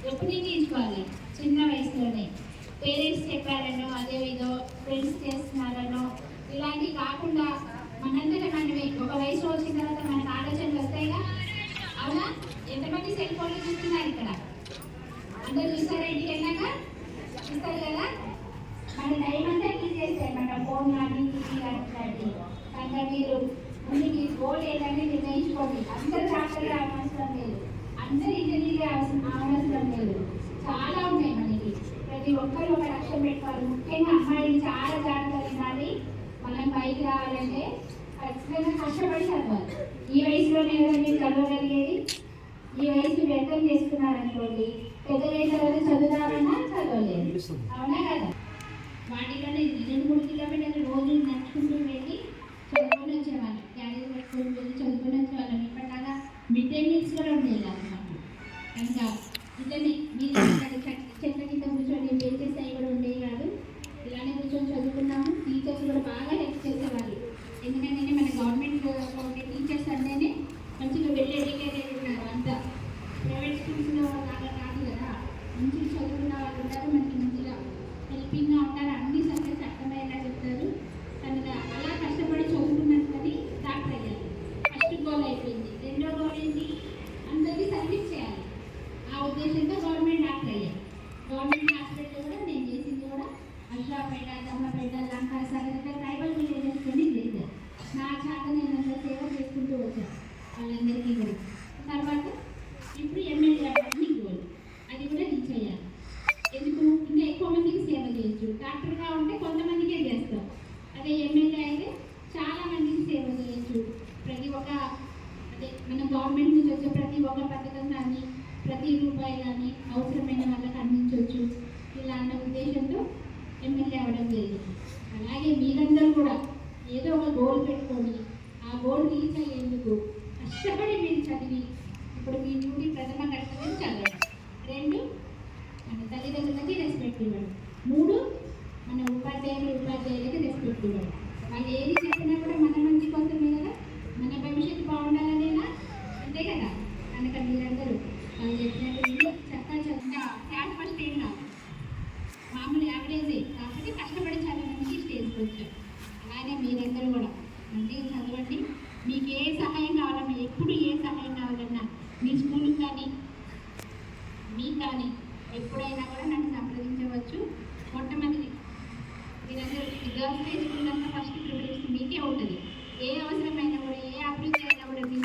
ఎప్పుడు తీసుకోవాలి చిన్న వయసులోనే. పేరెంట్స్ చెప్పారనో అదేవిధో ఫ్రెండ్స్ చేస్తున్నారనో ఇలాంటివి కాకుండా మనంతటా మనమే ఒక వయసు వచ్చిన తర్వాత మనకు ఆలోచనలు వస్తాయిగా. అవునా? ఎంతమంది సెల్ ఫోన్లు చూస్తున్నారు ఇక్కడ? అందరూ చూస్తారా? ఇంటికి వెళ్ళాక చూస్తారు కదా. మన టైం అంతా తీసేస్తాయి మన ఫోన్ కానీ టీవీ కానీ. కనుక మీరు ముందు మీ గోల్ ఏంటంటే నిర్ణయించుకోండి. అందరూ డాక్టర్గా అవసరం లేదు, అందరూ ఇంజనీర్గా అవసరం లేదు. చాలా ఉన్నాయి మనకి. ప్రతి ఒక్కరు ఒక లక్ష్యం పెట్టుకోవాలి. ముఖ్యంగా అమ్మాయిలు చాలా జాగ్రత్తగా వినాలి. మనం పైకి రావాలంటే ఖచ్చితంగా కష్టపడి చదవాలి. ఈ వయసులోనే కదా మీరు చదవగలిగేది. ఈ వయసు వ్యర్థం చేసుకున్నారనుకోండి, పెద్ద వయసు తర్వాత చదువుదామన్నా చదవలేదు. అవునా కదా? వాటిలోనే 2-3 కిలోమీటర్లు రోజు నడుచుకుంటూ వెళ్ళి చదువుకొని వచ్చేవాళ్ళం. క్యారేజ్ పట్టుకొని వెళ్ళి చదువుకొని వచ్చేవాళ్ళం. ఇప్పటిలాగా మిడ్ డే మీల్స్ కూడా ఉండేది అన్నమాట. కనుక ఇట్లనే మీరు చెట్ల కింద కూర్చొని బేసెస్ అవి కూడా ఉండేవి కాదు. ఇలానే కూర్చొని చదువుకున్నాము. టీచర్స్ కూడా బాగా హెల్ప్ చేసేవాళ్ళు. ఎందుకంటే మన గవర్నమెంట్ ఉండే టీచర్స్ అంటేనే మంచిగా వెల్ ఎడ్యుకేటెడ్ ఉన్నారు. అంతా ప్రైవేట్ స్కూల్స్లో లాగా కాదు కదా. మంచిగా చదువుకున్న వాళ్ళు ఉంటారు, మనకి మంచిగా హెల్పింగ్గా ఉంటారు, అన్ని సబ్జెక్ట్స్ అర్థమయ్యేలా చెప్తారు. కనుక అలా కష్టపడి చదువుకున్నది డాక్టర్ అయ్యారు. ఫస్ట్ గోల్ అయిపోయింది. రెండో గోల్ ఏంటి? అందరికీ సర్వీస్ చేయాలి. ఆ ఉద్దేశంతో గవర్నమెంట్ డాక్టర్ అయ్యారు. గవర్నమెంట్ హాస్పిటల్ కూడా నేను చేసింది కూడా అశ్వాపేట, దమ్మపేట, లంకా సాగర్ ట్రైబల్ విలేజెస్ కొని చేశారు. నా చేత నేను అంత సేవ చేసుకుంటూ వచ్చాను వాళ్ళందరికీ కూడా. తర్వాత ఇప్పుడు ఎమ్మెల్యే అవ్వాలని గోల్, అది కూడా రీచ్ అయ్యాను. ఎందుకు? ఇంకా ఎక్కువ మందికి సేవ చేయొచ్చు. డాక్టర్గా ఉంటే కొంతమందికే చేస్తాం. అదే ఎమ్మెల్యే అయితే చాలా మందికి సేవ చేయొచ్చు. ప్రతి ఒక్క మన గవర్నమెంట్ నుంచి వచ్చే ప్రతి ఒక్క పథకం కానీ ప్రతి రూపాయి కానీ అవసరమైన వాళ్ళకి అందించవచ్చు. ఇలా అన్న ఉద్దేశంతో ఎమ్మెల్యే అవ్వడం జరిగింది. అలాగే మీరందరూ కూడా ఏదో ఒక గోల్ పెట్టుకొని ఆ గోల్ రీచ్ అయ్యేందుకు కష్టపడి మీరు చదివి ఇప్పుడు మీ డ్యూటీ ప్రథమ కర్తవ్యం చదవడం. 2 మన తల్లిదండ్రులకి రెస్పెక్ట్ ఇవ్వడం. 3 మన ఉపాధ్యాయులకి రెస్పెక్ట్ ఇవ్వడం. వాళ్ళు ఏది చెప్పినా కూడా మన మంచి కోసమే కదా, మన భవిష్యత్తు బాగుండాలనేనా? అంతే కదా. కనుక మీరందరూ వాళ్ళు చెప్పినట్టు చక్కగా చదువుతా. క్లాస్ ఫస్ట్ ఏం కాదు, మామూలు యావరేజే, కాకపోతే కష్టపడి చదవడానికి స్టేజ్కి వచ్చారు. అలాగే మీరందరూ కూడా మంచిగా చదవండి. మీకు ఏ సహాయం కావాలన్నా, ఎప్పుడు ఏ సహాయం కావాలన్నా మీ స్కూల్కి కానీ మీకు కానీ ఎప్పుడైనా కూడా నన్ను సంప్రదించవచ్చు. మొట్టమొదటి మీరందరూ గర్ల్స్ హై స్కూల్ అంతా ఫస్ట్ ప్రిఫరెన్స్ మీకే ఉంటుంది. ఏ అవసరమైనా కూడా, ఏ అభివృద్ధి అయినా కూడా మీ